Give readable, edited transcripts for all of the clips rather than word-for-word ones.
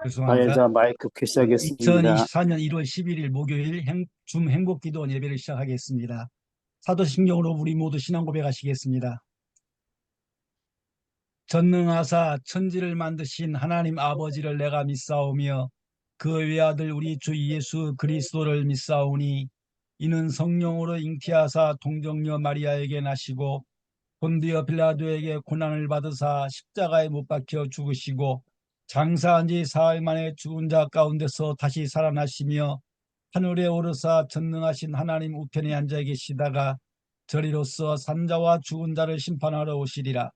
죄송합니다. 사회자 마이크 켜시하겠습니다. 2024년 1월 11일 목요일 줌 행복기도원 예배를 시작하겠습니다. 사도신경으로 우리 모두 신앙 고백하시겠습니다. 전능하사 천지를 만드신 하나님 아버지를 내가 믿사오며 그 외아들 우리 주 예수 그리스도를 믿사오니 이는 성령으로 잉태하사 동정녀 마리아에게 나시고 본디어 빌라도에게 고난을 받으사 십자가에 못 박혀 죽으시고 장사한 지 사흘 만에 죽은 자 가운데서 다시 살아나시며 하늘에 오르사 전능하신 하나님 우편에 앉아 계시다가 저리로서 산자와 죽은 자를 심판하러 오시리라.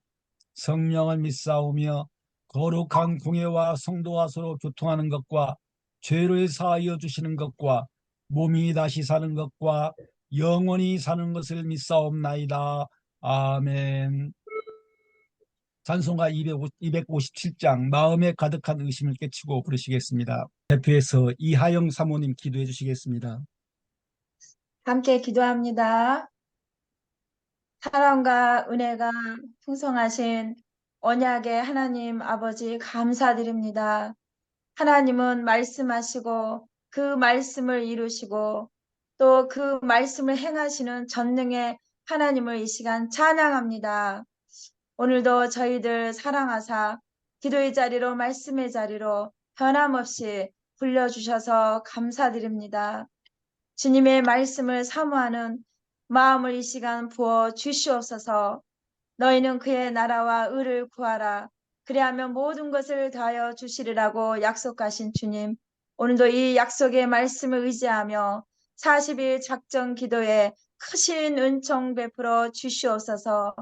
성령을 믿사오며 거룩한 공예와 성도와 서로 교통하는 것과 죄를 사하여 주시는 것과 몸이 다시 사는 것과 영원히 사는 것을 믿사옵나이다. 아멘. 찬송가 257장 마음에 가득한 의심을 깨치고 부르시겠습니다. 대표해서 이하영 사모님 기도해 주시겠습니다. 함께 기도합니다. 사랑과 은혜가 풍성하신 언약의 하나님 아버지 감사드립니다. 하나님은 말씀하시고 그 말씀을 이루시고 또 그 말씀을 행하시는 전능의 하나님을 이 시간 찬양합니다. 오늘도 저희들 사랑하사 기도의 자리로 말씀의 자리로 변함없이 불러주셔서 감사드립니다. 주님의 말씀을 사모하는 마음을 이 시간 부어 주시옵소서. 너희는 그의 나라와 의를 구하라. 그리하면 모든 것을 다하여 주시리라고 약속하신 주님, 오늘도 이 약속의 말씀을 의지하며 40일 작정 기도에 크신 은총 베풀어 주시옵소서.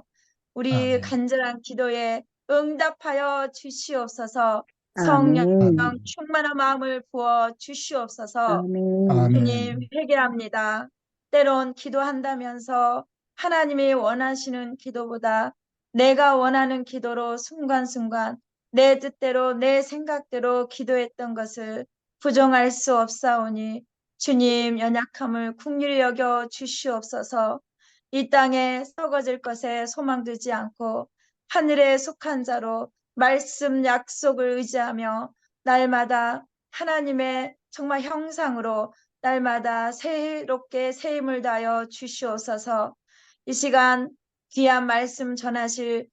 우리 아멘. 간절한 기도에 응답하여 주시옵소서. 성령 아멘. 충만한 마음을 부어 주시옵소서. 아멘. 주님 아멘. 회개합니다. 때론 기도한다면서 하나님이 원하시는 기도보다 내가 원하는 기도로 순간순간 내 뜻대로 내 생각대로 기도했던 것을 부정할 수 없사오니 주님 연약함을 긍휼히 여겨 주시옵소서. 이 땅에 썩어질 것에 소망 두지 않고 하늘에 속한 자로 말씀 약속을 의지하며 날마다 하나님의 정말 형상으로 날마다 새롭게 새 힘을 다하여 주시옵소서. 이 시간 귀한 말씀 전하실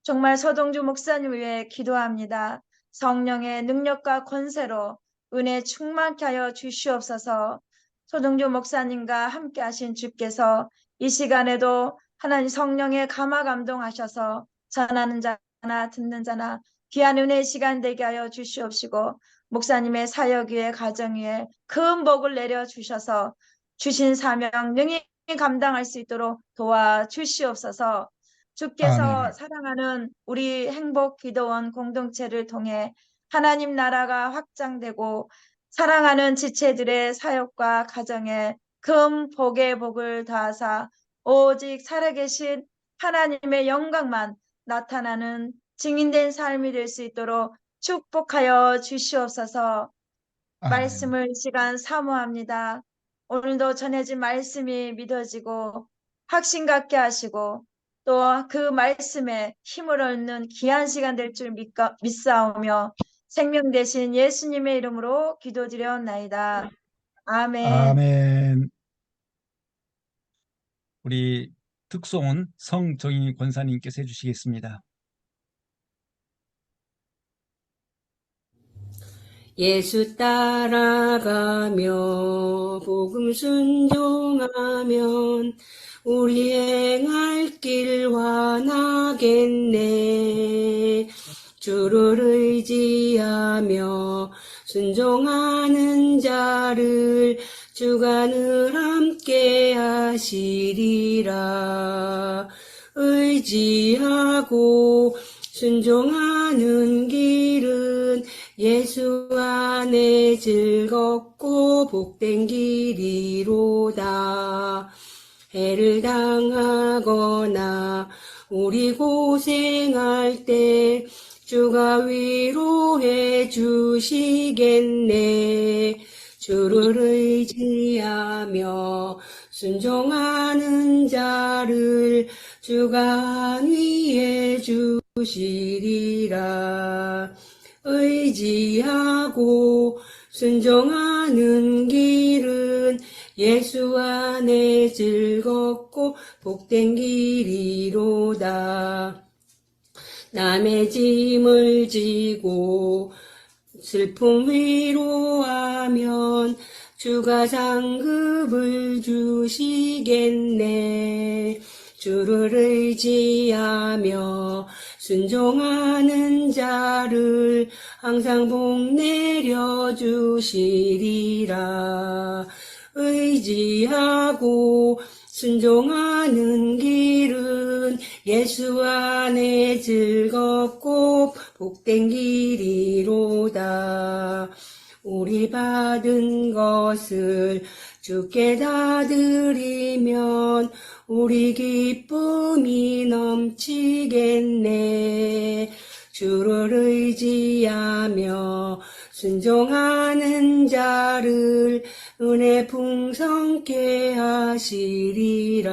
정말 서동주 목사님 위해 기도합니다. 성령의 능력과 권세로 은혜 충만케 하여 주시옵소서. 서동주 목사님과 함께 하신 주께서 이 시간에도 하나님 성령의 감화 감동하셔서 전하는 자나 듣는 자나 귀한 은혜의 시간 되게 하여 주시옵시고 목사님의 사역 위에 가정 위에 큰 복을 내려주셔서 주신 사명 능히 감당할 수 있도록 도와주시옵소서. 주께서 아멘. 사랑하는 우리 행복기도원 공동체를 통해 하나님 나라가 확장되고 사랑하는 지체들의 사역과 가정에 큰 복의 복을 더하사 오직 살아계신 하나님의 영광만 나타나는 증인된 삶이 될 수 있도록 축복하여 주시옵소서. 아멘. 말씀을 이 시간 사모합니다. 오늘도 전해진 말씀이 믿어지고 확신 갖게 하시고 또 그 말씀에 힘을 얻는 귀한 시간 될 줄 믿사오며 생명 되신 예수님의 이름으로 기도드렸나이다. 아멘. 아멘. 우리 특송은 성정희 권사님께서 해주시겠습니다. 예수 따라가며 복음 순종하면 우리 행할 길 환하겠네. 주를 의지하며 순종하는 자를 주가 늘 함께 하시리라. 의지하고 순종하는 길은 예수 안에 즐겁고 복된 길이로다. 해를 당하거나 우리 고생할 때 주가 위로해 주시겠네. 주를 의지하며 순종하는 자를 주가 안위해 주시리라. 의지하고 순종하는 길은 예수 안에 즐겁고 복된 길이로다. 남의 짐을 지고 슬픔 위로하면 주가 상급을 주시겠네. 주를 의지하며 순종하는 자를 항상 복 내려 주시리라. 의지하고 순종하는 길은 예수 안에 즐겁고 복된 길이로다. 우리 받은 것을 주께 다 드리면 우리 기쁨이 넘치겠네. 주를 의지하며 순종하는 자를 은혜 풍성케 하시리라.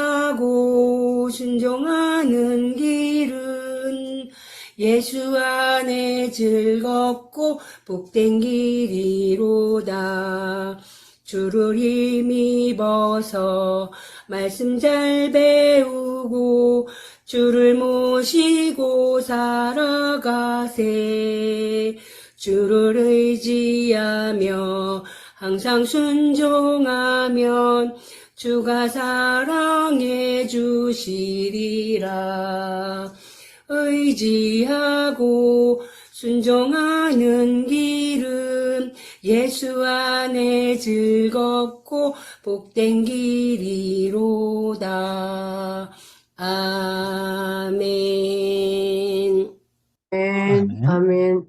의지하고 순종하는 길은 예수 안에 즐겁고 복된 길이로다. 주를 힘입어서 말씀 잘 배우고 주를 모시고 살아가세. 주를 의지하며 항상 순종하면 주가 사랑해 주시리라. 의지하고 순종하는 길은 예수 안에 즐겁고 복된 길이로다. 아멘. 아멘. 아멘.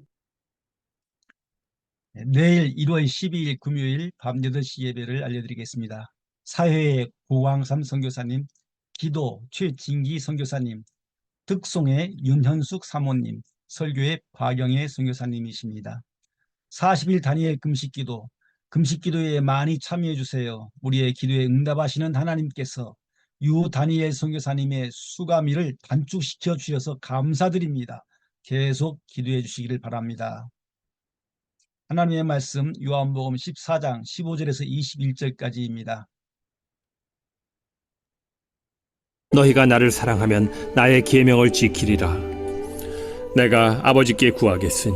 내일 1월 12일 금요일 밤 8시 예배를 알려드리겠습니다. 사회의 고광삼 선교사님, 기도 최진기 선교사님, 득송의 윤현숙 사모님, 설교의 박영애 선교사님이십니다. 40일 단위의 금식기도, 금식기도에 많이 참여해 주세요. 우리의 기도에 응답하시는 하나님께서 유 다니엘 선교사님의 수가미를 단축시켜 주셔서 감사드립니다. 계속 기도해 주시기를 바랍니다. 하나님의 말씀 요한복음 14장 15절에서 21절까지입니다. 너희가 나를 사랑하면 나의 계명을 지키리라. 내가 아버지께 구하겠으니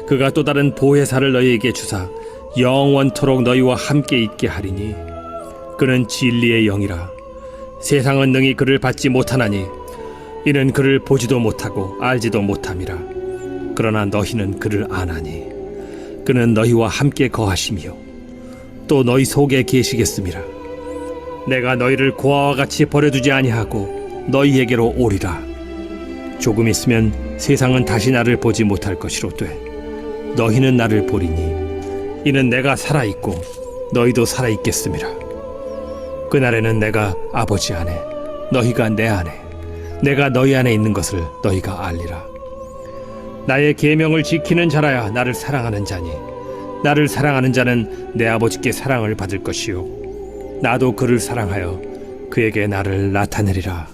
그가 또 다른 보혜사를 너희에게 주사 영원토록 너희와 함께 있게 하리니 그는 진리의 영이라. 세상은 능히 그를 받지 못하나니 이는 그를 보지도 못하고 알지도 못함이라. 그러나 너희는 그를 아나니 그는 너희와 함께 거하시며 또 너희 속에 계시겠음이라. 내가 너희를 고아와 같이 버려두지 아니하고 너희에게로 오리라. 조금 있으면 세상은 다시 나를 보지 못할 것이로되 너희는 나를 보리니 이는 내가 살아있고 너희도 살아있겠음이라. 그날에는 내가 아버지 안에 너희가 내 안에 내가 너희 안에 있는 것을 너희가 알리라. 나의 계명을 지키는 자라야 나를 사랑하는 자니 나를 사랑하는 자는 내 아버지께 사랑을 받을 것이요 나도 그를 사랑하여 그에게 나를 나타내리라.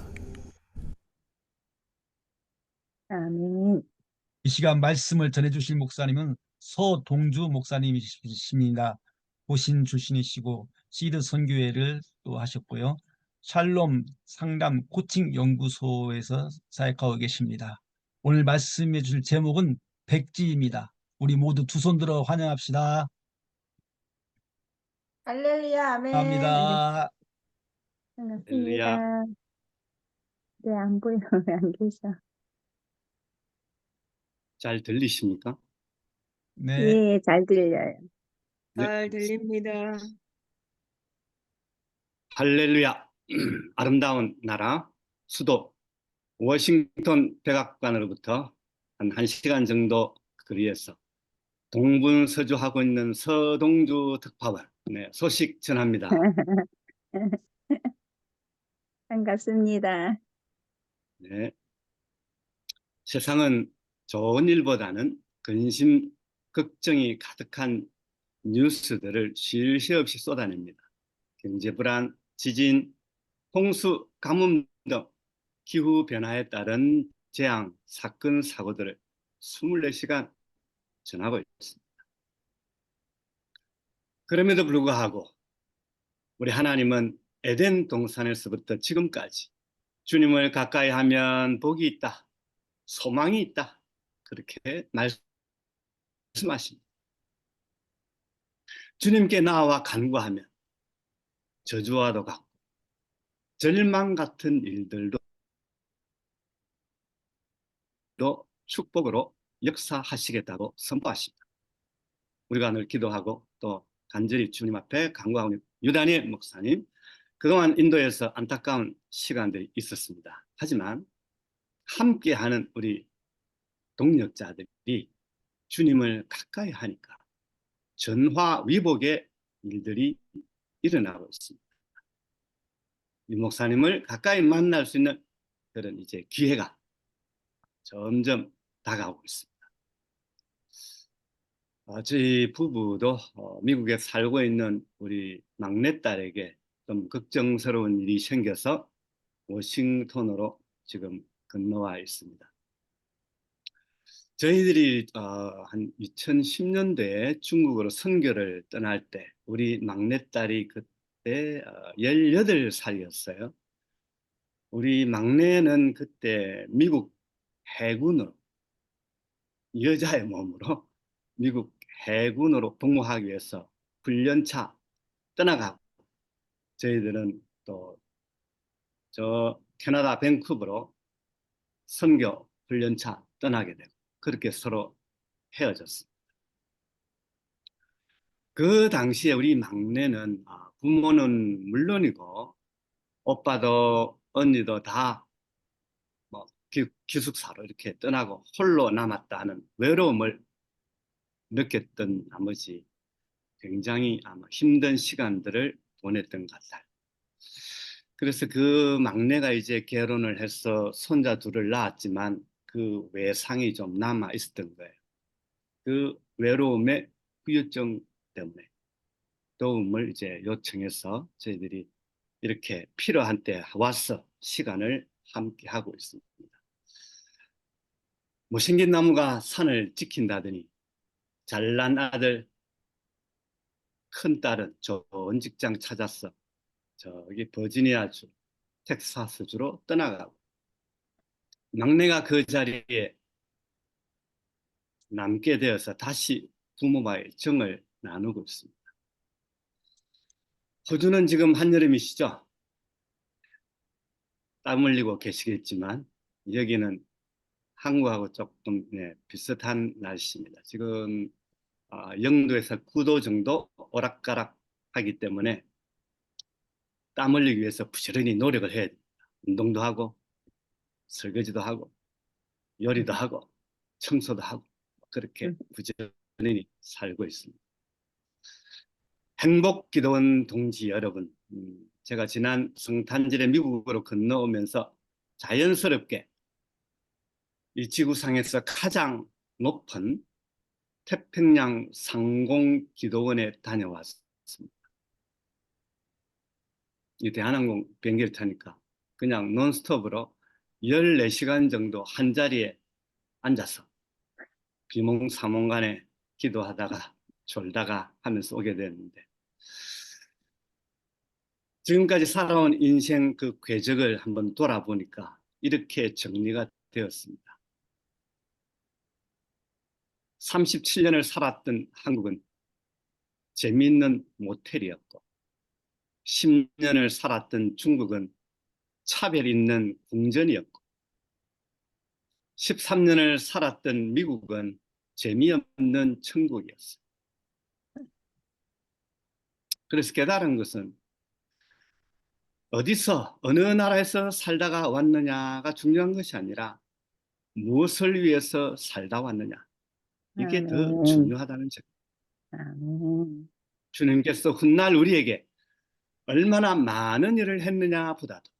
아멘. 이 시간 말씀을 전해주실 목사님은 서동주 목사님이십니다. 고신 출신이시고 시드 선교회를 또 하셨고요. 샬롬 상담 코칭 연구소에서 사역하고 계십니다. 오늘 말씀해 주실 제목은 백지입니다. 우리 모두 두 손 들어 환영합시다. 할렐루야, 아멘. 감사합니다. 반갑습니다. 네, 안 보여. 왜 안 계셔? 잘 들리십니까? 네. 예, 잘 들려요. 네. 잘 들립니다. 할렐루야. 아름다운 나라 수도 워싱턴 백악관으로부터 한 1시간 정도 거리에서 동분서주하고 있는 서동주 특파원 소식 전합니다. 반갑습니다. 네. 세상은 좋은 일보다는 근심, 걱정이 가득한 뉴스들을 쉴 새 없이 쏟아냅니다. 경제 불안, 지진, 홍수, 가뭄 등 기후변화에 따른 재앙, 사건, 사고들을 24시간 전하고 있습니다. 그럼에도 불구하고 우리 하나님은 에덴 동산에서부터 지금까지 주님을 가까이 하면 복이 있다, 소망이 있다, 그렇게 말씀하십니다. 주님께 나와 간구하면 저주와도 같고 절망 같은 일들도 축복으로 역사하시겠다고 선포하십니다. 우리가 늘 기도하고 또 간절히 주님 앞에 간구하고 있는 유다니 목사님, 그동안 인도에서 안타까운 시간들이 있었습니다. 하지만 함께하는 우리 동력자들이 주님을 가까이 하니까 전화위복의 일들이 일어나고 있습니다. 이 목사님을 가까이 만날 수 있는 그런 이제 기회가 점점 다가오고 있습니다. 저희 부부도 미국에 살고 있는 우리 막내딸에게 좀 걱정스러운 일이 생겨서 워싱턴으로 지금 건너와 있습니다. 저희들이 한 2010년도에 중국으로 선교를 떠날 때 우리 막내딸이 그때 18살이었어요. 우리 막내는 그때 미국 해군으로, 여자의 몸으로 미국 해군으로 복무하기 위해서 훈련차 떠나가고, 저희들은 또 저 캐나다 밴쿠버로 선교 훈련차 떠나게 되고 그렇게 서로 헤어졌습니다. 그 당시에 우리 막내는 부모는 물론이고 오빠도 언니도 다 뭐 기숙사로 이렇게 떠나고 홀로 남았다는 외로움을 느꼈던 나머지 굉장히 아마 힘든 시간들을 보냈던 것 같아요. 그래서 그 막내가 이제 결혼을 해서 손자 둘을 낳았지만 그 외상이 좀 남아 있었던 거예요. 그 외로움의 후유증 때문에 도움을 이제 요청해서 저희들이 이렇게 필요한 때 와서 시간을 함께 하고 있습니다. 못생긴 나무가 산을 지킨다더니 잘난 아들, 큰 딸은 좋은 직장 찾았어 저기 버지니아주, 텍사스주로 떠나가고, 막내가 그 자리에 남게 되어서 다시 부모와의 정을 나누고 있습니다. 호주는 지금 한여름이시죠? 땀 흘리고 계시겠지만 여기는 한국하고 조금 비슷한 날씨입니다. 지금 0도에서 9도 정도 오락가락하기 때문에 땀 흘리기 위해서 부지런히 노력을 해야 됩니다. 운동도 하고 설거지도 하고 요리도 하고 청소도 하고 그렇게 부지런히 살고 있습니다. 행복기도원 동지 여러분, 제가 지난 성탄절에 미국으로 건너오면서 자연스럽게 이 지구상에서 가장 높은 태평양 상공기도원에 다녀왔습니다. 이 대한항공 비행기를 타니까 그냥 논스톱으로 14시간 정도 한 자리에 앉아서 비몽사몽간에 기도하다가 졸다가 하면서 오게 됐는데, 지금까지 살아온 인생 그 궤적을 한번 돌아보니까 이렇게 정리가 되었습니다. 37년을 살았던 한국은 재미있는 모텔이었고, 10년을 살았던 중국은 차별 있는 궁전이었고, 13년을 살았던 미국은 재미없는 천국이었어요. 그래서 깨달은 것은 어디서 어느 나라에서 살다가 왔느냐가 중요한 것이 아니라 무엇을 위해서 살다 왔느냐, 이게 더 아멘. 중요하다는 점. 아멘. 주님께서 훗날 우리에게 얼마나 많은 일을 했느냐 보다도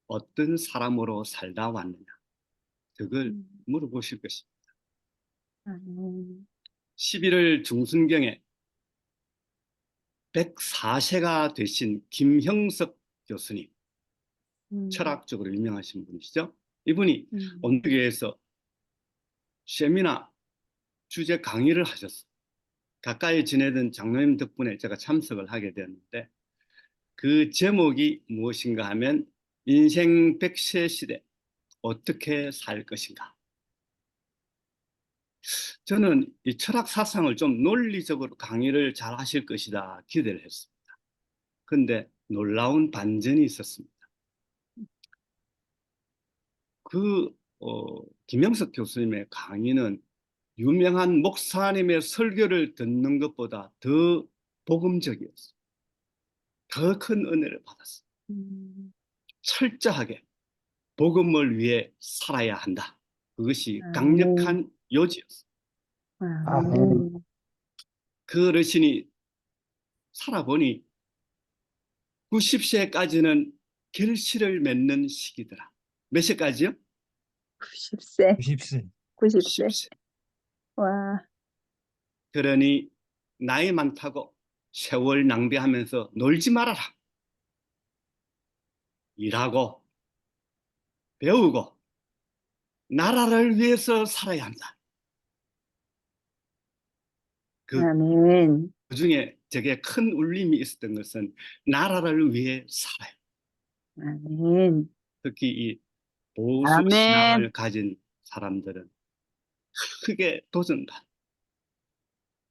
어떤 사람으로 살다 왔느냐, 그걸 물어보실 것입니다. 아멘. 11월 중순경에 104세가 되신 김형석 교수님, 철학적으로 유명하신 분이시죠. 이분이 음. 오늘 교회에서 세미나 주제 강의를 하셨어요. 가까이 지내던 장로님 덕분에 제가 참석을 하게 되었는데 그 제목이 무엇인가 하면 인생 100세 시대 어떻게 살 것인가. 저는 이 철학 사상을 좀 논리적으로 강의를 잘 하실 것이다 기대를 했습니다. 근데 놀라운 반전이 있었습니다. 김영석 교수님의 강의는 유명한 목사님의 설교를 듣는 것보다 더 복음적이었어요. 더 큰 은혜를 받았어요. 음. 철저하게 복음을 위해 살아야 한다. 그것이 아멘. 강력한 요지였어요. 아멘. 그 어르신이 살아보니 90세까지는 결실을 맺는 시기더라. 몇 세까지요? 90세, 90세. 90세. 90세. 와, 그러니 나이 많다고 세월 낭비하면서 놀지 말아라. 일하고 배우고 나라를 위해서 살아야 한다. 그 아멘. 중에 제게 큰 울림이 있었던 것은 나라를 위해 살아요. 아멘. 특히 이 보수 아멘. 신앙을 가진 사람들은 크게 도전받아.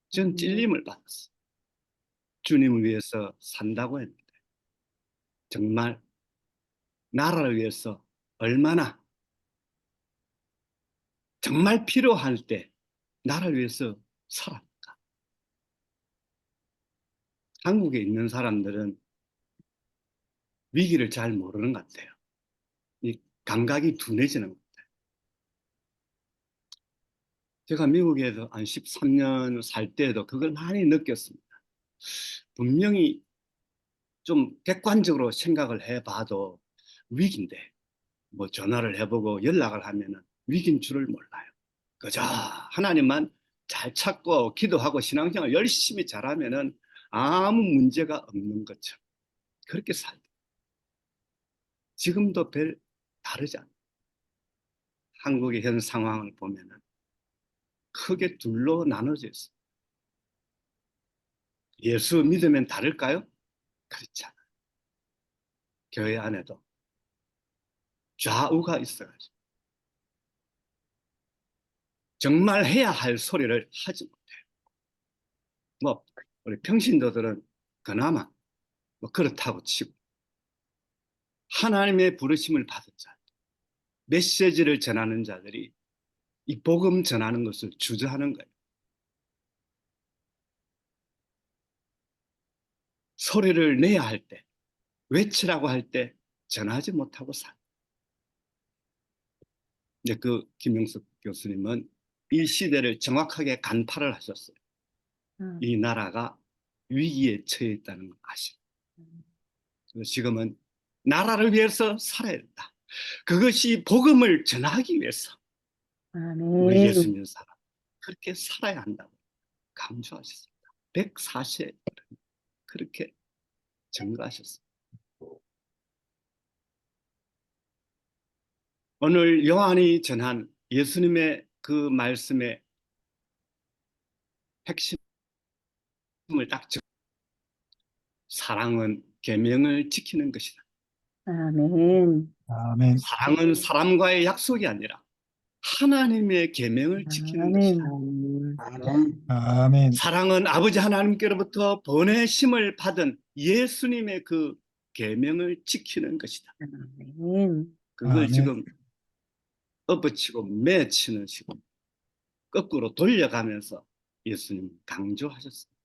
전 찔림을 받았어요. 주님을 위해서 산다고 했는데 정말 나라를 위해서 얼마나 정말 필요할 때 나라를 위해서 살아갑니까? 한국에 있는 사람들은 위기를 잘 모르는 것 같아요. 이 감각이 둔해지는 것 같아요. 제가 미국에서 한 13년 살 때에도 그걸 많이 느꼈습니다. 분명히 좀 객관적으로 생각을 해봐도 위기인데 뭐 전화를 해보고 연락을 하면은 위기인 줄을 몰라요. 그저 하나님만 잘 찾고 기도하고 신앙생활 열심히 잘하면은 아무 문제가 없는 것처럼 그렇게 살다. 지금도 별 다르지 않아요. 한국의 현 상황을 보면은 크게 둘로 나눠져 있어요. 예수 믿으면 다를까요? 그렇지 않아요. 교회 안에도 좌우가 있어가지고 정말 해야 할 소리를 하지 못해요. 뭐 우리 평신도들은 그나마 뭐 그렇다고 치고 하나님의 부르심을 받은 자, 메시지를 전하는 자들이 이 복음 전하는 것을 주저하는 거예요. 소리를 내야 할 때, 외치라고 할 때 전하지 못하고 살. 이제 그 김영석 교수님은 이 시대를 정확하게 간파를 하셨어요. 이 나라가 위기에 처해 있다는 걸 아시고. 그래서 지금은 나라를 위해서 살아야 된다. 그것이 복음을 전하기 위해서 우리 아멘. 예수 믿는 사람 그렇게 살아야 한다고 강조하셨습니다. 104세 그렇게 증거하셨습니다. 오늘 요한이 전한 예수님의 그 말씀의 핵심을 딱 사랑은 계명을 지키는 것이다. 아멘. 아멘. 사랑은 사람과의 약속이 아니라 하나님의 계명을 지키는 것이다. 아멘. 사랑은 아버지 하나님께로부터 보내심을 받은 예수님의 그 계명을 지키는 것이다. 아멘. 그걸 아멘. 지금 엎어치고 매치는 식으로 거꾸로 돌려가면서 예수님 강조하셨습니다.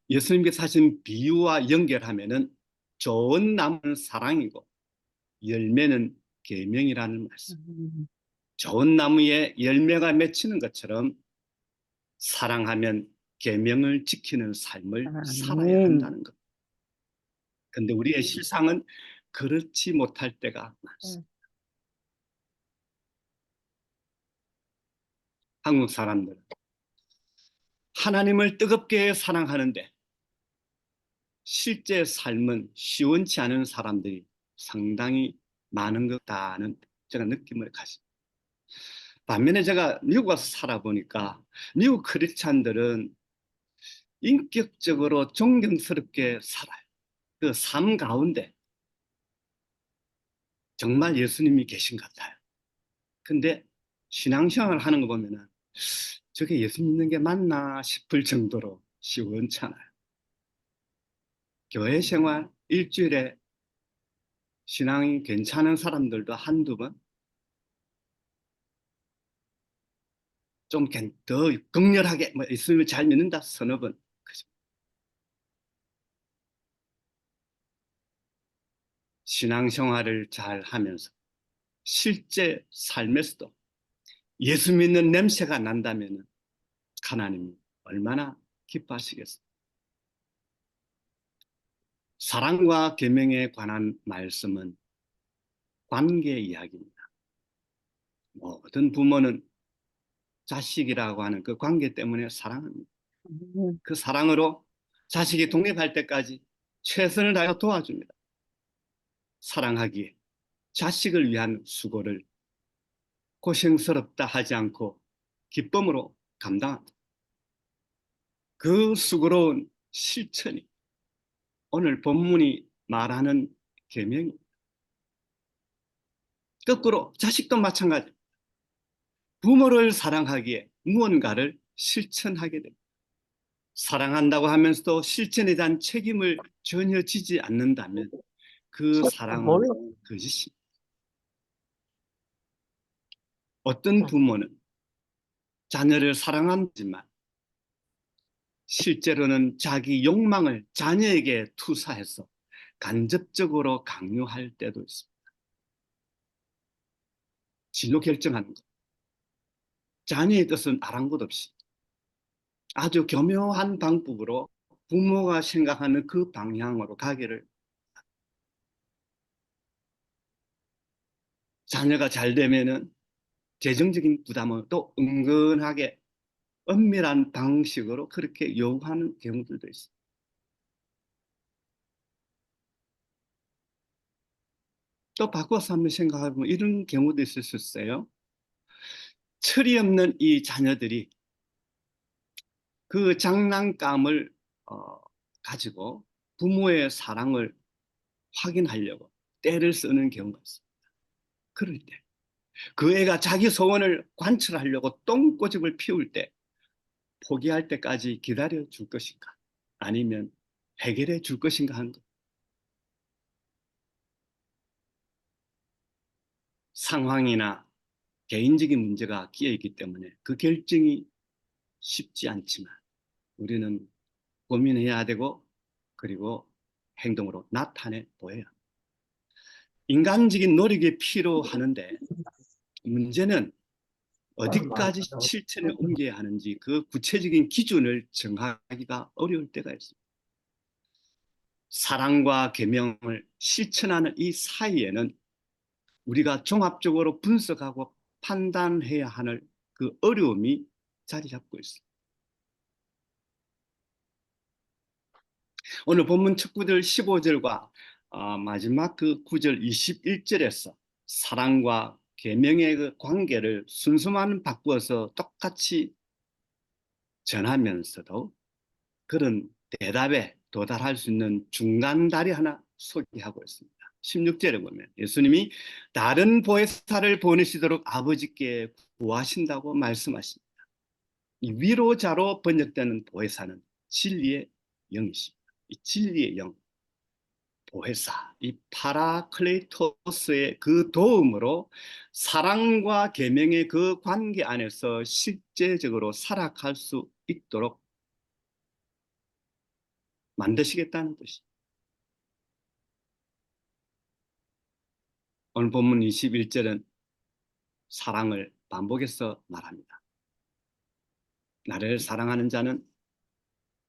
예수님께서 하신 비유와 연결하면은 좋은 나무는 사랑이고 열매는 계명이라는 말씀. 좋은 나무에 열매가 맺히는 것처럼 사랑하면 계명을 지키는 삶을 살아야 한다는 것. 근데 우리의 실상은 그렇지 못할 때가 많습니다. 한국 사람들은 하나님을 뜨겁게 사랑하는데 실제 삶은 시원치 않은 사람들이 상당히 많은 것 같다는 제가 느낌을 가집니다. 반면에 제가 미국 와서 살아보니까 미국 크리스찬들은 인격적으로 존경스럽게 살아요. 그 삶 가운데 정말 예수님이 계신 것 같아요. 근데 신앙생활을 하는 거 보면은 저게 예수 믿는 게 맞나 싶을 정도로 시원찮아요. 교회 생활 일주일에 신앙이 괜찮은 사람들도 한두 번, 좀 더 극렬하게 뭐 예수님을 잘 믿는다 서너 번. 그죠? 신앙생활을 잘 하면서 실제 삶에서도 예수 믿는 냄새가 난다면 하나님이 얼마나 기뻐하시겠어요. 사랑과 계명에 관한 말씀은 관계 이야기입니다. 모든 부모는 자식이라고 하는 그 관계 때문에 사랑합니다. 그 사랑으로 자식이 독립할 때까지 최선을 다해 도와줍니다. 사랑하기에 자식을 위한 수고를 고생스럽다 하지 않고 기쁨으로 감당합니다. 그 수고로운 실천이 오늘 본문이 말하는 계명입니다. 거꾸로 자식도 마찬가지입니다. 부모를 사랑하기에 무언가를 실천하게 됩니다. 사랑한다고 하면서도 실천에 대한 책임을 전혀 지지 않는다면 그 사랑은 거짓입니다. 어떤 부모는 자녀를 사랑하지만 실제로는 자기 욕망을 자녀에게 투사해서 간접적으로 강요할 때도 있습니다. 진로 결정하는 것, 자녀의 뜻은 아랑곳 없이 아주 교묘한 방법으로 부모가 생각하는 그 방향으로 가기를, 자녀가 잘 되면은 재정적인 부담을 또 은근하게 은밀한 방식으로 그렇게 요구하는 경우들도 있습니다. 또 바꿔서 한번 생각해보면 이런 경우도 있을 수 있어요. 철이 없는 이 자녀들이 그 장난감을 가지고 부모의 사랑을 확인하려고 때를 쓰는 경우가 있습니다. 그럴 때 그 애가 자기 소원을 관철하려고 똥꼬집을 피울 때 포기할 때까지 기다려 줄 것인가, 아니면 해결해 줄 것인가 하는 것. 상황이나 개인적인 문제가 끼어 있기 때문에 그 결정이 쉽지 않지만 우리는 고민해야 되고, 그리고 행동으로 나타내 보여야 합니다. 인간적인 노력이 필요하는데 문제는 어디까지 실천에 옮겨야 하는지 그 구체적인 기준을 정하기가 어려울 때가 있습니다. 사랑과 계명을 실천하는 이 사이에는 우리가 종합적으로 분석하고 판단해야 하는 그 어려움이 자리 잡고 있습니다. 오늘 본문 첫 구절 15절과 마지막 그 9절 21절에서 사랑과 계명의 그 관계를 순서만 바꾸어서 똑같이 전하면서도 그런 대답에 도달할 수 있는 중간다리 하나 소개하고 있습니다. 16절에 보면 예수님이 다른 보혜사를 보내시도록 아버지께 구하신다고 말씀하십니다. 이 위로자로 번역되는 보혜사는 진리의 영이십니다. 이 진리의 영, 보혜사, 이 파라클레이토스의 그 도움으로 사랑과 계명의 그 관계 안에서 실제적으로 살아갈 수 있도록 만드시겠다는 뜻입니다. 오늘 본문 21절은 사랑을 반복해서 말합니다. 나를 사랑하는 자는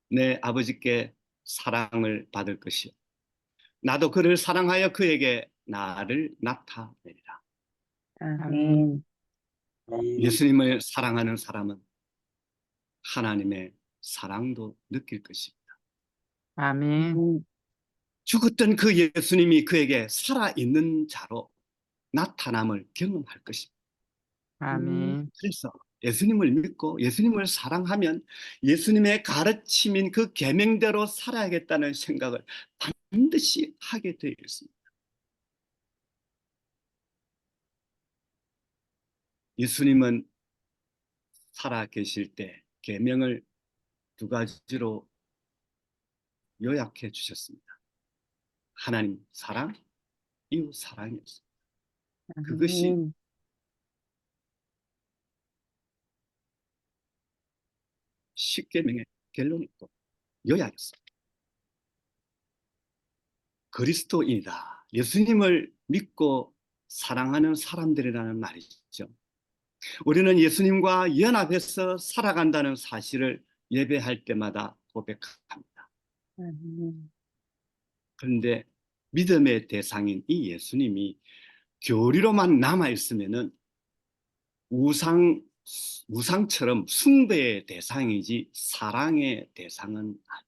내 아버지께 사랑을 받을 것이요 나도 그를 사랑하여 그에게 나를 나타내리라. 아멘. 예수님을 사랑하는 사람은 하나님의 사랑도 느낄 것입니다. 아멘. 죽었던 그 예수님이 그에게 살아있는 자로 나타남을 경험할 것입니다. 아멘. 그래서 예수님을 믿고 예수님을 사랑하면 예수님의 가르침인 그 계명대로 살아야겠다는 생각을 반드시 하게 되어 있습니다. 예수님은 살아 계실 때 계명을 두 가지로 요약해 주셨습니다. 하나님 사랑, 이웃 사랑이었습니다. 그것이 아멘. 십계명의 결론이고 요약이었습니다. 그리스도인이다. 예수님을 믿고 사랑하는 사람들이라는 말이죠. 우리는 예수님과 연합해서 살아간다는 사실을 예배할 때마다 고백합니다. 아멘. 그런데 믿음의 대상인 이 예수님이 교리로만 남아 있으면은 우상처럼 숭배의 대상이지 사랑의 대상은 아닙니다.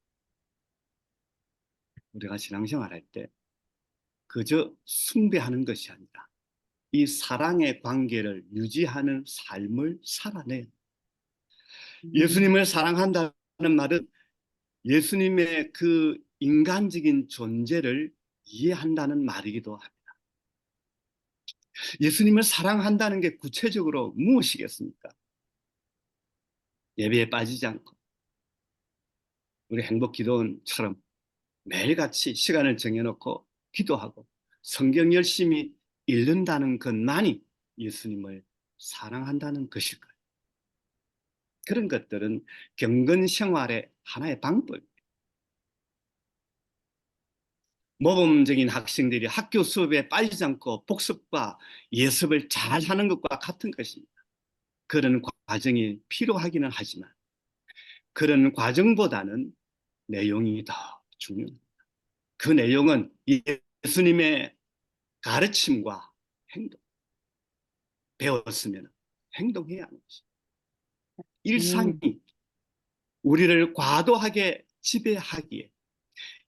우리가 신앙생활할 때 그저 숭배하는 것이 아니라 이 사랑의 관계를 유지하는 삶을 살아내요. 예수님을 사랑한다는 말은 예수님의 그 인간적인 존재를 이해한다는 말이기도 합니다. 예수님을 사랑한다는 게 구체적으로 무엇이겠습니까? 예배에 빠지지 않고 우리 행복기도원처럼 매일같이 시간을 정해놓고 기도하고 성경 열심히 읽는다는 것만이 예수님을 사랑한다는 것일까요? 그런 것들은 경건 생활의 하나의 방법입니다. 모범적인 학생들이 학교 수업에 빠지지 않고 복습과 예습을 잘 하는 것과 같은 것입니다. 그런 과정이 필요하기는 하지만 그런 과정보다는 내용이 더 중요합니다. 그 내용은 예수님의 가르침과 행동, 배웠으면 행동해야 하는 것입니다. 일상이 우리를 과도하게 지배하기에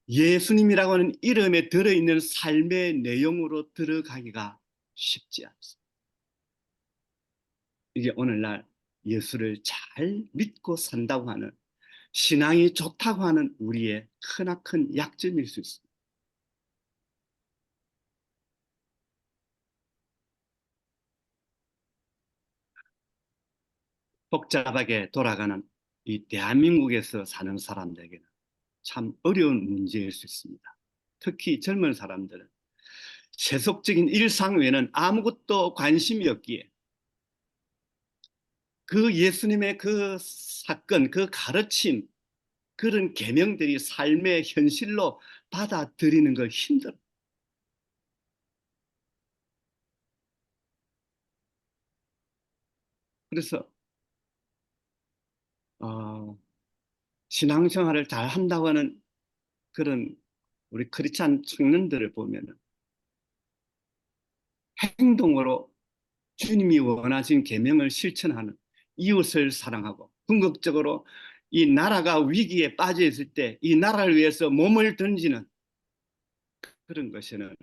예수님이라고 하는 이름에 들어있는 삶의 내용으로 들어가기가 쉽지 않습니다. 이게 오늘날 예수를 잘 믿고 산다고 하는 신앙이 좋다고 하는 우리의 크나큰 약점일 수 있습니다. 복잡하게 돌아가는 이 대한민국에서 사는 사람들에게는 참 어려운 문제일 수 있습니다. 특히 젊은 사람들은 세속적인 일상 외에는 아무것도 관심이 없기에 그 예수님의 그 사건, 그 가르침, 그런 계명들이 삶의 현실로 받아들이는 걸 힘들어. 그래서 신앙생활을 잘 한다고 하는 그런 우리 크리스찬 청년들을 보면은 행동으로 주님이 원하신 계명을 실천하는, 이웃을 사랑하고 궁극적으로 이 나라가 위기에 빠져 있을 때 이 나라를 위해서 몸을 던지는 그런 것에는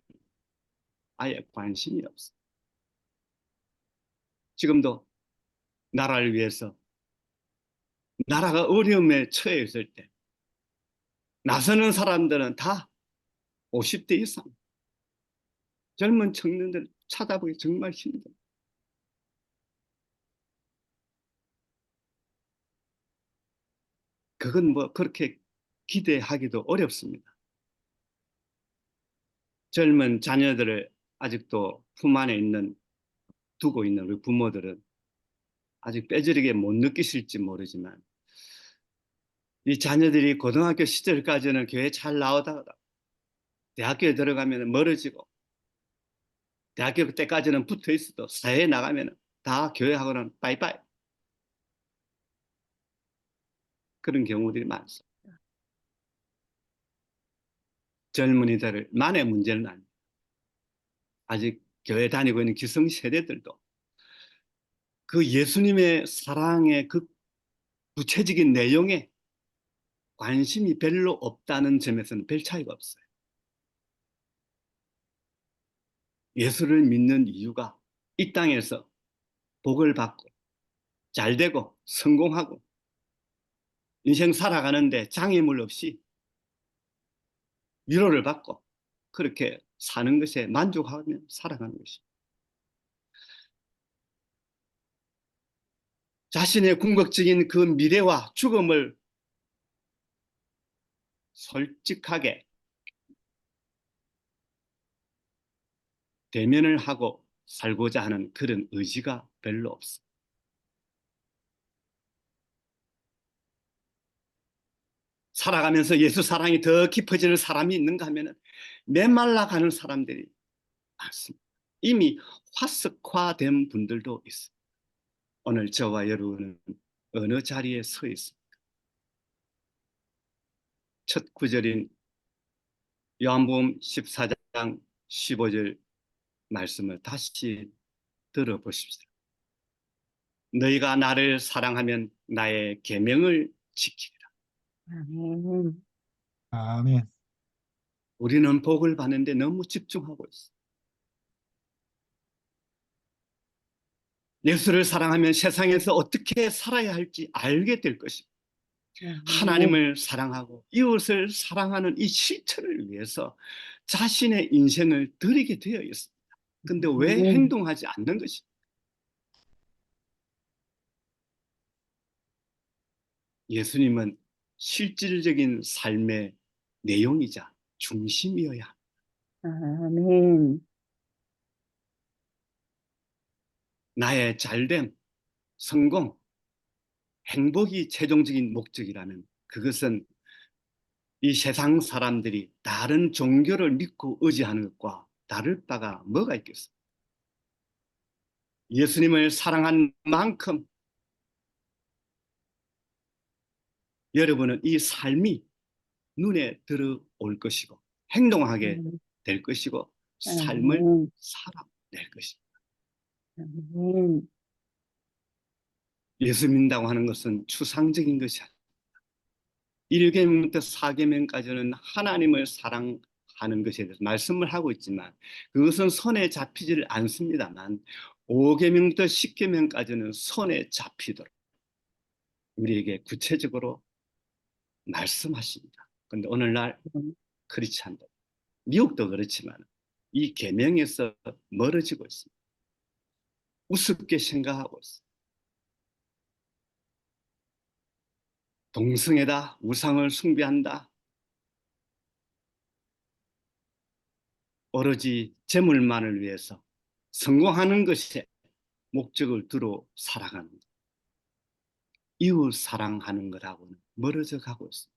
아예 관심이 없어요. 지금도 나라를 위해서 나라가 어려움에 처해 있을 때 나서는 사람들은 다 50대 이상, 젊은 청년들 찾아보기 정말 힘들어요. 그건 뭐 그렇게 기대하기도 어렵습니다. 젊은 자녀들을 아직도 품 안에 두고 있는 우리 부모들은 아직 뼈저리게 못 느끼실지 모르지만 이 자녀들이 고등학교 시절까지는 교회 잘 나오다가 대학교에 들어가면 멀어지고 대학교 때까지는 붙어 있어도 사회에 나가면 다 교회하고는 빠이빠이, 그런 경우들이 많습니다. 젊은이들만의 문제는 아닙니다. 아직 교회 다니고 있는 기성세대들도 그 예수님의 사랑의 그 구체적인 내용에 관심이 별로 없다는 점에서는 별 차이가 없어요. 예수를 믿는 이유가 이 땅에서 복을 받고 잘 되고 성공하고 인생 살아가는데 장애물 없이 위로를 받고 그렇게 사는 것에 만족하며 살아가는 것입니다. 자신의 궁극적인 그 미래와 죽음을 솔직하게 대면을 하고 살고자 하는 그런 의지가 별로 없습니다. 살아가면서 예수 사랑이 더 깊어지는 사람이 있는가 하면 메말라가는 사람들이 많습니다. 이미 화석화된 분들도 있습니다. 오늘 저와 여러분은 어느 자리에 서 있습니까? 첫 구절인 요한복음 14장 15절 말씀을 다시 들어보십시오. 너희가 나를 사랑하면 나의 계명을 지키리라. 아멘. 아멘. 우리는 복을 받는데 너무 집중하고 있어요. 예수를 사랑하면 세상에서 어떻게 살아야 할지 알게 될 것입니다. 하나님을 사랑하고 이웃을 사랑하는 이 실천을 위해서 자신의 인생을 드리게 되어 있습니다. 근데 왜 행동하지 않는 것입니까? 예수님은 실질적인 삶의 내용이자 중심이어야 합니다. 아멘. 나의 잘됨, 성공, 행복이 최종적인 목적이라면 그것은 이 세상 사람들이 다른 종교를 믿고 의지하는 것과 다를 바가 뭐가 있겠습니까? 예수님을 사랑한 만큼 여러분은 이 삶이 눈에 들어올 것이고 행동하게 될 것이고 삶을 살아낼 것입니다. 아멘. 예수 믿는다고 하는 것은 추상적인 것이 아닙니다. 1계명부터 4계명까지는 하나님을 사랑하는 것에 대해서 말씀을 하고 있지만 그것은 손에 잡히지를 않습니다만 5계명부터 10계명까지는 손에 잡히도록 우리에게 구체적으로 말씀하십니다. 그런데 오늘날 크리스찬들, 미국도 그렇지만 이 계명에서 멀어지고 있습니다. 우습게 생각하고 있습니다. 동성애다, 우상을 숭배한다, 오로지 재물만을 위해서 성공하는 것에 목적을 두고 살아가는 것. 이웃 사랑하는 것하고는 멀어져 가고 있습니다.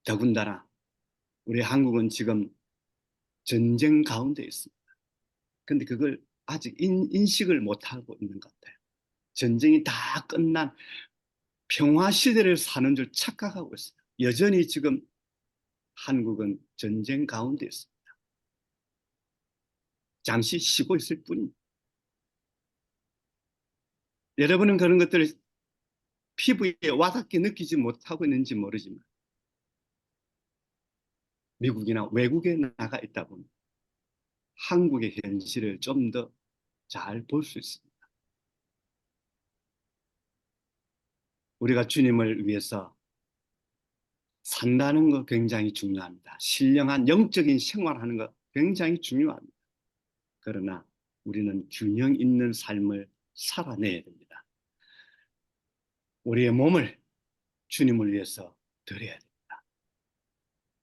더군다나 우리 한국은 지금 전쟁 가운데 있습니다. 근데 그걸 아직 인식을 못하고 있는 것 같아요. 전쟁이 다 끝난 평화 시대를 사는 줄 착각하고 있어요. 여전히 지금 한국은 전쟁 가운데 있습니다. 잠시 쉬고 있을 뿐입니다. 여러분은 그런 것들을 피부에 와닿게 느끼지 못하고 있는지 모르지만 미국이나 외국에 나가 있다 보면 한국의 현실을 좀 더 잘 볼 수 있습니다. 우리가 주님을 위해서 산다는 거 굉장히 중요합니다. 신령한 영적인 생활하는 거 굉장히 중요합니다. 그러나 우리는 균형 있는 삶을 살아내야 됩니다. 우리의 몸을 주님을 위해서 드려야 됩니다.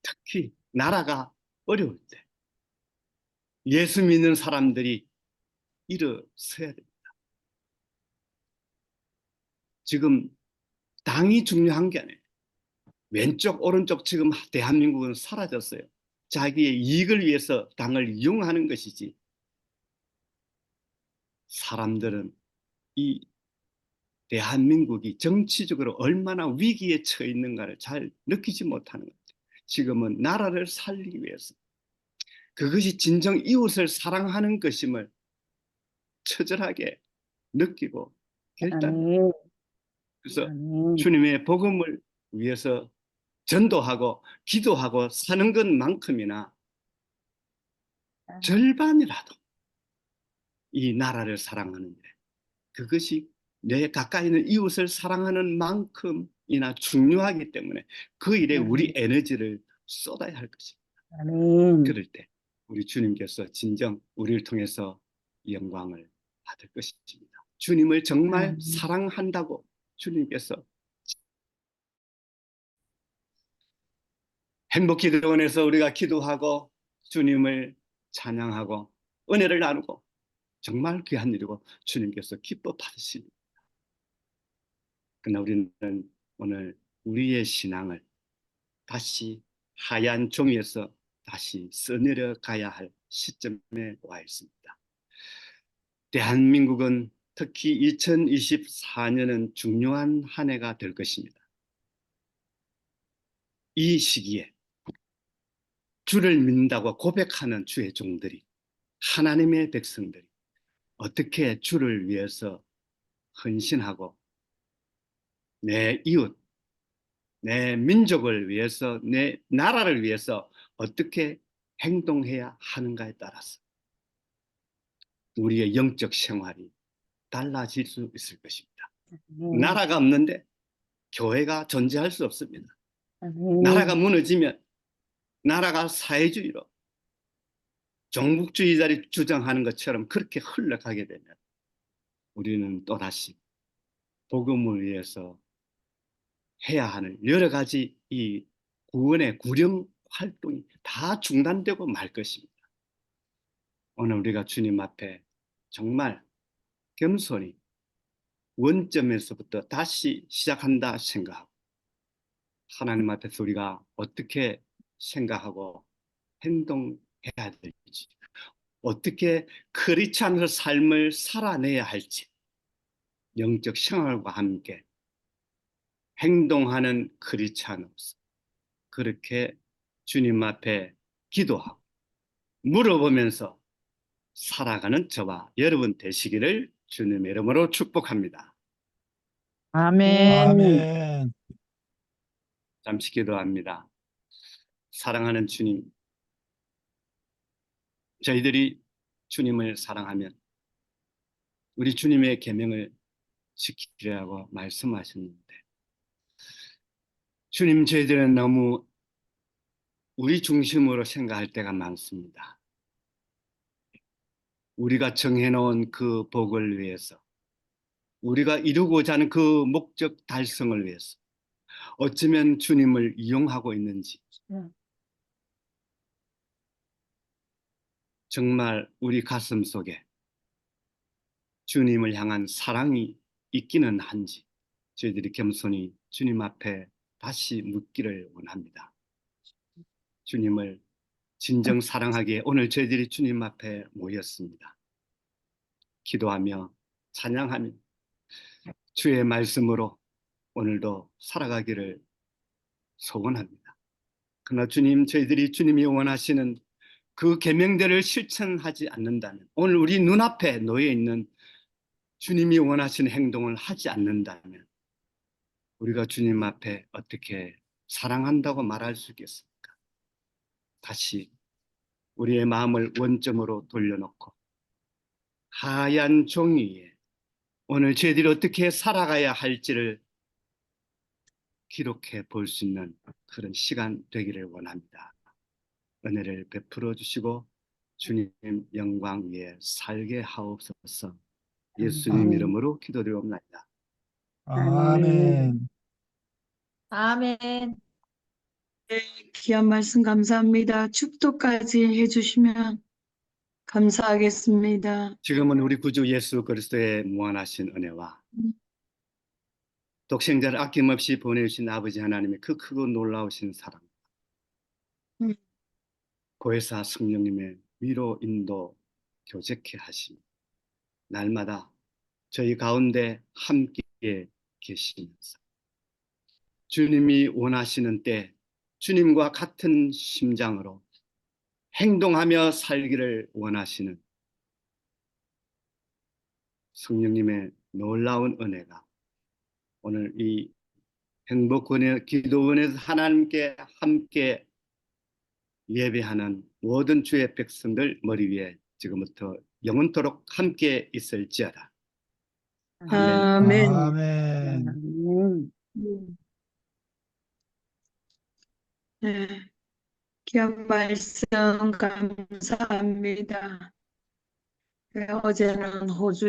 특히 나라가 어려울 때 예수 믿는 사람들이 일어서야 됩니다. 지금 당이 중요한 게 아니에요. 왼쪽 오른쪽 지금 대한민국은 사라졌어요. 자기의 이익을 위해서 당을 이용하는 것이지 사람들은 이 대한민국이 정치적으로 얼마나 위기에 처해 있는가를 잘 느끼지 못하는 것 같아요. 지금은 나라를 살리기 위해서 그것이 진정 이웃을 사랑하는 것임을 처절하게 느끼고 결단해요. 그래서 주님의 복음을 위해서 전도하고 기도하고 사는 것만큼이나 절반이라도 이 나라를 사랑하는 일, 그것이 내 가까이 있는 이웃을 사랑하는 만큼이나 중요하기 때문에 그 일에 우리 에너지를 쏟아야 할 것입니다. 아멘. 그럴 때 우리 주님께서 진정 우리를 통해서 영광을 받을 것입니다. 주님을 정말 사랑한다고 주님께서 행복기도원에서 우리가 기도하고 주님을 찬양하고 은혜를 나누고 정말 귀한 일이고 주님께서 기뻐 받으십니다. 그러나 우리는 오늘 우리의 신앙을 다시 하얀 종이에서 다시 써내려 가야 할 시점에 와 있습니다. 대한민국은 특히 2024년은 중요한 한 해가 될 것입니다. 이 시기에 주를 믿는다고 고백하는 주의 종들이, 하나님의 백성들이 어떻게 주를 위해서 헌신하고 내 이웃, 내 민족을 위해서, 내 나라를 위해서 어떻게 행동해야 하는가에 따라서 우리의 영적 생활이 달라질 수 있을 것입니다. 나라가 없는데 교회가 존재할 수 없습니다. 나라가 무너지면 나라가 사회주의로 종북주의자를 주장하는 것처럼 그렇게 흘러가게 되면 우리는 또다시 복음을 위해서 해야 하는 여러 가지 이 구원의 구령 활동이 다 중단되고 말 것입니다. 오늘 우리가 주님 앞에 정말 겸손히 원점에서부터 다시 시작한다 생각하고 하나님 앞에서 우리가 어떻게 생각하고 행동해야 될지, 어떻게 크리스찬의 삶을 살아내야 할지, 영적 생활과 함께 행동하는 크리스찬으로서 그렇게 주님 앞에 기도하고 물어보면서 살아가는 저와 여러분 되시기를 주님의 이름으로 축복합니다. 아멘. 아멘. 잠시 기도합니다. 사랑하는 주님, 저희들이 주님을 사랑하면 우리 주님의 계명을 지키라고 말씀하셨는데 주님, 저희들은 너무 우리 중심으로 생각할 때가 많습니다. 우리가 정해놓은 그 복을 위해서, 우리가 이루고자 하는 그 목적 달성을 위해서 어쩌면 주님을 이용하고 있는지 정말 우리 가슴 속에 주님을 향한 사랑이 있기는 한지 저희들이 겸손히 주님 앞에 다시 묻기를 원합니다. 주님을 진정 사랑하기에 오늘 저희들이 주님 앞에 모였습니다. 기도하며 찬양하며 주의 말씀으로 오늘도 살아가기를 소원합니다. 그러나 주님, 저희들이 주님이 원하시는 그 계명들을 실천하지 않는다면, 오늘 우리 눈앞에 놓여 있는 주님이 원하시는 행동을 하지 않는다면 우리가 주님 앞에 어떻게 사랑한다고 말할 수 있겠습니까? 다시 우리의 마음을 원점으로 돌려놓고 하얀 종이 위에 오늘 저희들이 어떻게 살아가야 할지를 기록해 볼 수 있는 그런 시간 되기를 원합니다. 은혜를 베풀어 주시고 주님 영광 위에 살게 하옵소서. 예수님 이름으로 기도드리옵나이다. 아멘. 아멘. 귀한 말씀 감사합니다. 축도까지 해주시면 감사하겠습니다. 지금은 우리 구주 예수 그리스도의 무한하신 은혜와 독생자를 아낌없이 보내주신 아버지 하나님의 그 크고 놀라우신 사랑, 보혜사 성령님의 위로 인도 교제케 하심, 날마다 저희 가운데 함께 계시면서 주님이 원하시는 때 주님과 같은 심장으로 행동하며 살기를 원하시는 성령님의 놀라운 은혜가 오늘 이 행복원의 기도원에서 하나님께 함께 예배하는 모든 주의 백성들 머리 위에 지금부터 영원토록 함께 있을지어다. 아멘. 아멘. 아멘. 아멘. 네, 귀한 말씀 감사합니다. 네, 어제는 호주